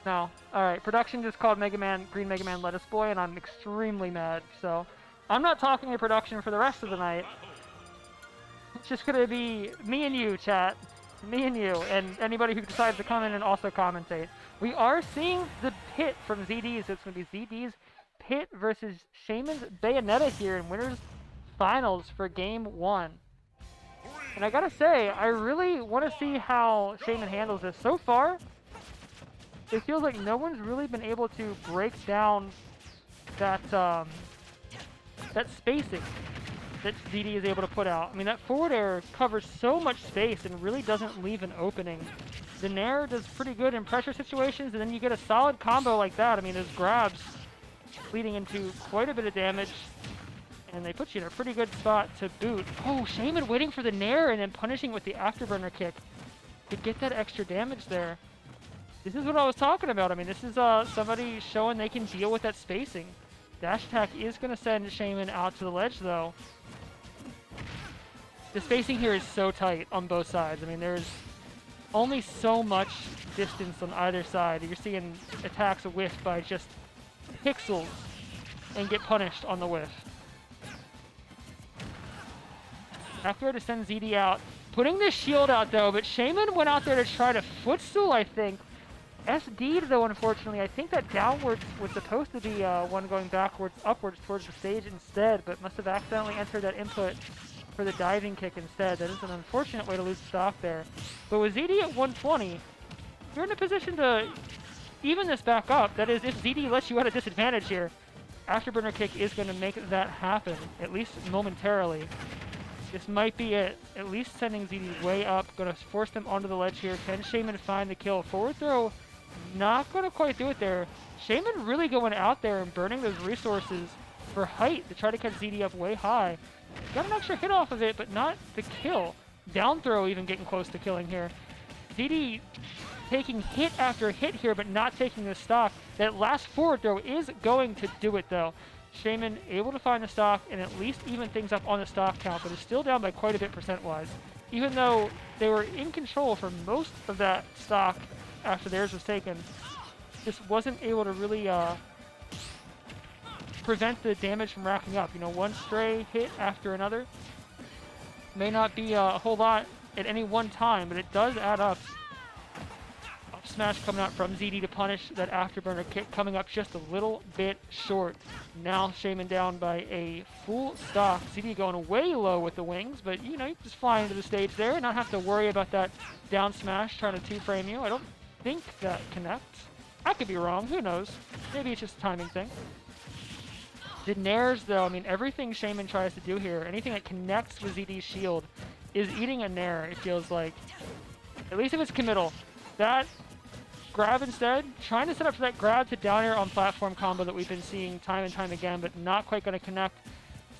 No. Alright, production just called Mega Man, Green Mega Man Lettuce Boy, and I'm extremely mad, so... I'm not talking to production for the rest of the night. It's just gonna be me and you, chat. Me and you, and anybody who decides to come in and also commentate. We are seeing the pit from ZD, so it's gonna be ZD's pit versus Shaymin's Bayonetta here in winners finals for game 1. And I gotta say, I really want to see how Shaymin handles this. So far, it feels like no one's really been able to break down that that spacing that ZD is able to put out. I mean, that forward air covers so much space and really doesn't leave an opening. The Nair does pretty good in pressure situations, and then you get a solid combo like that. I mean, those grabs leading into quite a bit of damage, and they put you in a pretty good spot to boot. Oh, Shaymin waiting for the Nair and then punishing with the afterburner kick to get that extra damage there. This is what I was talking about. I mean, this is somebody showing they can deal with that spacing. Dash attack is going to send Shaymin out to the ledge, though. The spacing here is so tight on both sides. I mean, there's only so much distance on either side. You're seeing attacks whiff by just pixels and get punished on the whiff. After to send ZD out, putting the shield out though, but Shaymin went out there to try to footstool, I think. SD'd though, unfortunately. I think that downwards was supposed to be one going backwards, upwards towards the stage instead, but must have accidentally entered that input for the diving kick instead. That is an unfortunate way to lose stock there. But with ZD at 120, you're in a position to even this back up. That is, if ZD lets you at a disadvantage here, afterburner kick is going to make that happen, at least momentarily. This might be it. At least sending ZD way up. Going to force them onto the ledge here. Can Shaymin find the kill? Forward throw, not going to quite do it there. Shaymin really going out there and burning those resources for height to try to catch ZD up way high. Got an extra hit off of it, but not the kill. Down throw even getting close to killing here. ZD taking hit after hit here, but not taking the stock. That last forward throw is going to do it, though. Shaymin able to find the stock and at least even things up on the stock count, but is still down by quite a bit percent-wise. Even though they were in control for most of that stock after theirs was taken, just wasn't able to really prevent the damage from racking up. You know, one stray hit after another may not be a whole lot at any one time, but it does add up. Up smash coming out from ZD to punish that afterburner kick, coming up just a little bit short. Now Shaymin down by a full stock. ZD going way low with the wings, but you know, you just fly into the stage there and not have to worry about that down smash trying to two-frame you. I don't think that connects. I could be wrong, who knows? Maybe it's just a timing thing. The Nairs, though, I mean, everything Shaymin tries to do here, anything that connects with ZD's shield, is eating a Nair, it feels like. At least if it's committal. That grab instead, trying to set up for that grab to down air on platform combo that we've been seeing time and time again, but not quite going to connect.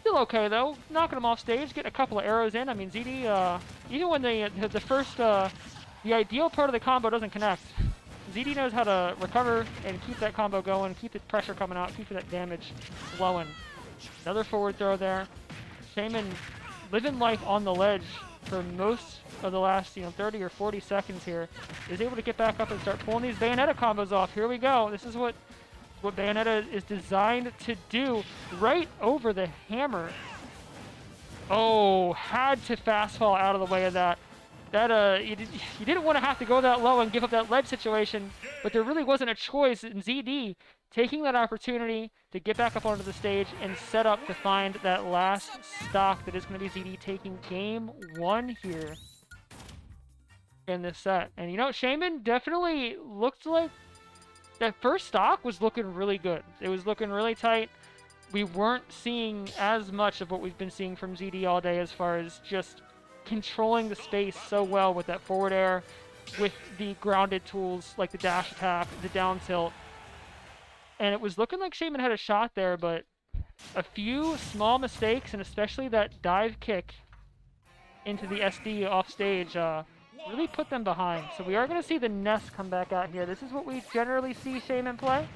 Still okay, though. Knocking him off stage, getting a couple of arrows in. I mean, ZD, even when the first, the ideal part of the combo doesn't connect, ZD knows how to recover and keep that combo going, keep the pressure coming out, keep that damage flowing. Another forward throw there. Shaymin living life on the ledge for most of the last 30 or 40 seconds here. Is able to get back up and start pulling these Bayonetta combos off. Here we go. This is what Bayonetta is designed to do. Right over the hammer. Oh, had to fast fall out of the way of that. That you didn't want to have to go that low and give up that ledge situation, but there really wasn't a choice in ZD taking that opportunity to get back up onto the stage and set up to find that last stock that is going to be ZD taking game 1 here in this set. And you know, Shaymin definitely looked like that first stock was looking really good. It was looking really tight. We weren't seeing as much of what we've been seeing from ZD all day as far as just controlling the space so well with that forward air, with the grounded tools like the dash attack, the down tilt. And it was looking like Shaymin had a shot there, but a few small mistakes, and especially that dive kick into the SD off stage, really put them behind. So we are going to see the Ness come back out here. This is what we generally see Shaymin play.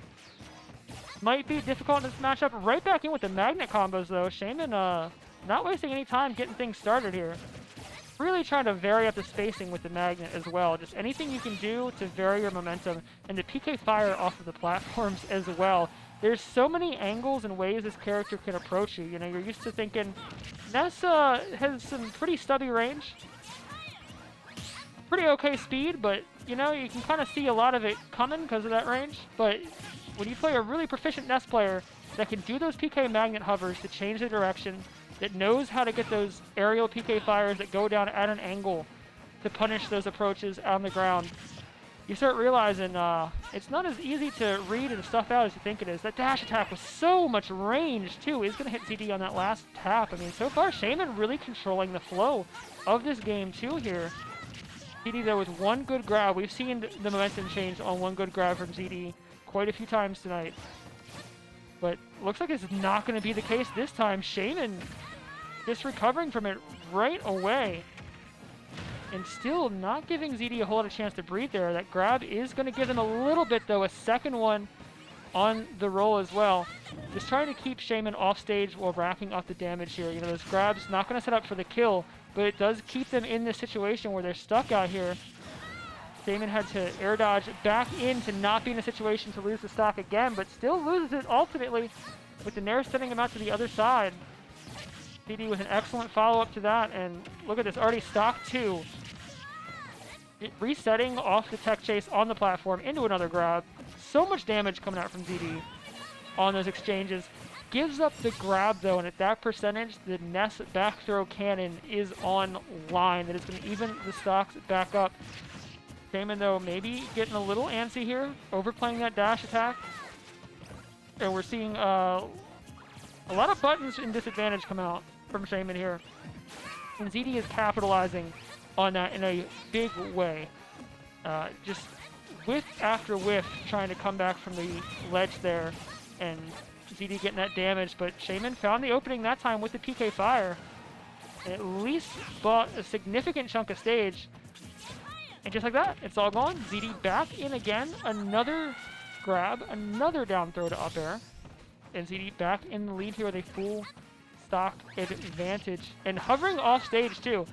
Might be difficult in this matchup. Right back in with the magnet combos, though. Shaymin not wasting any time getting things started here. really trying to vary up the spacing with the magnet as well. Just anything you can do to vary your momentum, and the PK fire off of the platforms as well. There's so many angles and ways this character can approach you. You know, you're used to thinking Ness has some pretty stubby range, pretty okay speed, but you know, you can kind of see a lot of it coming because of that range. But when you play a really proficient Ness player that can do those PK magnet hovers to change the direction, that knows how to get those aerial PK fires that go down at an angle to punish those approaches on the ground, you start realizing it's not as easy to read and stuff out as you think it is. That dash attack with so much range, too, is going to hit ZD on that last tap. I mean, so far, Shaymin really controlling the flow of this game, too, here. ZD, though, with one good grab. We've seen the momentum change on one good grab from ZD quite a few times tonight. But looks like it's not going to be the case this time. Shaymin just recovering from it right away. And still not giving ZD a whole lot of chance to breathe there. That grab is going to give them a little bit, though. A second one on the roll as well. Just trying to keep Shaymin off stage while racking up the damage here. You know, those grabs not going to set up for the kill, but it does keep them in this situation where they're stuck out here. Shaymin had to air dodge back in to not be in a situation to lose the stock again, but still loses it ultimately with the Nair sending him out to the other side. ZD with an excellent follow-up to that, and look at this, already stock 2. Resetting off the tech chase on the platform into another grab. So much damage coming out from ZD on those exchanges. Gives up the grab, though, and at that percentage, the Ness back throw cannon is online. That is going to even the stocks back up. Shaymin, though, maybe getting a little antsy here, overplaying that dash attack. And we're seeing a lot of buttons in disadvantage come out from Shaymin here. And ZD is capitalizing on that in a big way. Just whiff after whiff trying to come back from the ledge there. And ZD getting that damage, but Shaymin found the opening that time with the PK fire. And at least bought a significant chunk of stage. And just like that, it's all gone. ZD back in again. Another grab, another down throw to up air. And ZD back in the lead here with a full stock advantage. And hovering off stage too.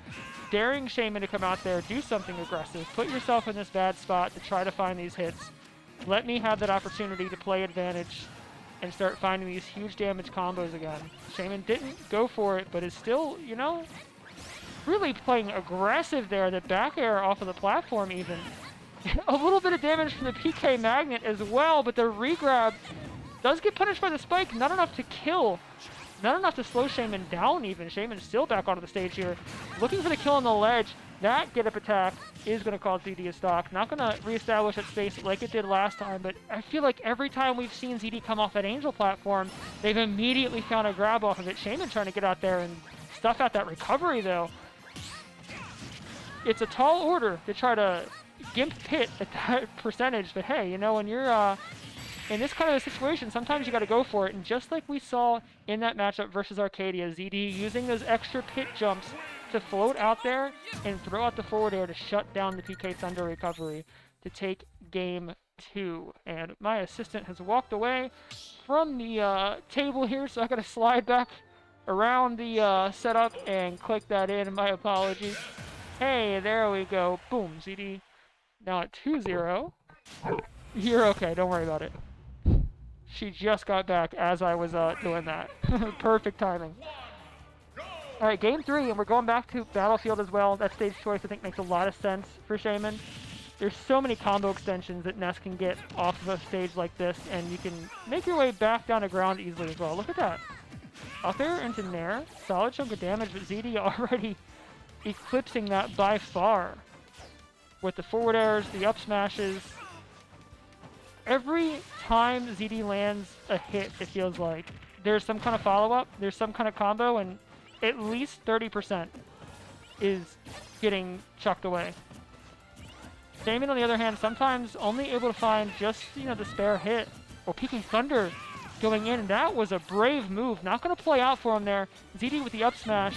Daring Shaymin to come out there, do something aggressive. Put yourself in this bad spot to try to find these hits. Let me have that opportunity to play advantage and start finding these huge damage combos again. Shaymin didn't go for it, but is still, you know, really playing aggressive there. The back air off of the platform even. A little bit of damage from the PK magnet as well, but the regrab does get punished by the spike. Not enough to kill. Not enough to slow Shaymin down even. Shaymin's still back onto the stage here. Looking for the kill on the ledge. That get-up attack is going to cause ZD a stock. Not going to reestablish that space like it did last time, but I feel like every time we've seen ZD come off that Angel platform, they've immediately found a grab off of it. Shaymin trying to get out there and stuff out that recovery, though. It's a tall order to try to gimp pit at that percentage, but hey, you know, when you're in this kind of a situation, sometimes you got to go for it. And just like we saw in that matchup versus Arcadia, ZD using those extra pit jumps to float out there and throw out the forward air to shut down the PK Thunder recovery to take game 2. And my assistant has walked away from the table here, so I got to slide back around the setup and click that in. My apologies. Hey, there we go. Boom, ZD now at 2-0. You're okay, don't worry about it. She just got back as I was doing that. Perfect timing. All right, game 3, and we're going back to Battlefield as well. That stage choice, I think, makes a lot of sense for Shaymin. There's so many combo extensions that Ness can get off of a stage like this, and you can make your way back down to ground easily as well. Look at that. Up there into Nair. Solid chunk of damage, but ZD already eclipsing that by far. With the forward airs, the up smashes. Every time ZD lands a hit, it feels like there's some kind of follow-up, there's some kind of combo, and at least 30% is getting chucked away. Shaymin, on the other hand, sometimes only able to find just, you know, the spare hit. Or PK Thunder going in, and that was a brave move. Not going to play out for him there. ZD with the up smash,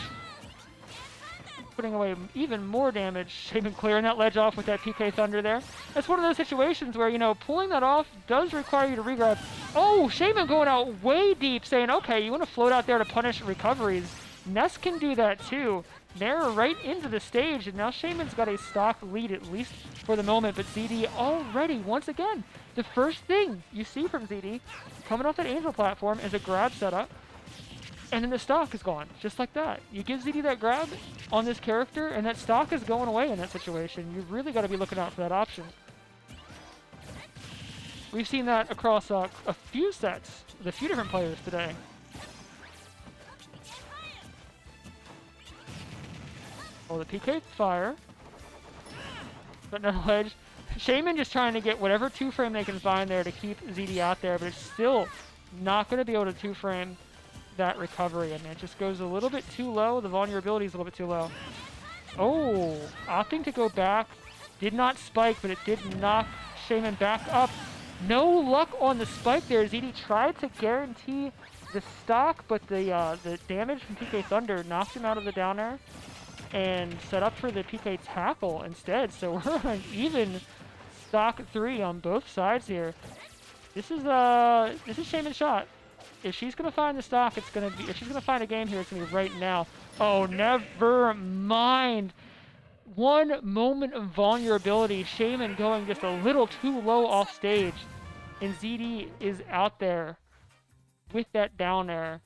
putting away even more damage. Shaymin clearing that ledge off with that PK Thunder there. That's one of those situations where, you know, pulling that off does require you to regrab. Oh, Shaymin going out way deep, saying, okay, you want to float out there to punish recoveries. Ness can do that too. Nair right into the stage, and now Shaymin's got a stock lead, at least for the moment, but ZD already, once again, the first thing you see from ZD coming off that Angel platform is a grab setup, and then the stock is gone, just like that. You give ZD that grab on this character, and that stock is going away in that situation. You've really got to be looking out for that option. We've seen that across a few sets with a few different players today. Oh, the PK fire. But no ledge. Shaymin just trying to get whatever 2-frame they can find there to keep ZD out there, but it's still not going to be able to 2-frame that recovery, and it just goes a little bit too low. The vulnerability is a little bit too low. Oh, opting to go back. Did not spike, but it did knock Shaymin back up. No luck on the spike there. ZD tried to guarantee the stock, but the damage from PK Thunder knocked him out of the down air and set up for the PK tackle instead. So we're on an even stock 3 on both sides here. This is Shaymin's shot. If she's gonna find the stock, it's gonna be. If she's gonna find a game here, it's gonna be right now. Oh, never mind. One moment of vulnerability. Shaymin going just a little too low off stage, and ZD is out there with that down air.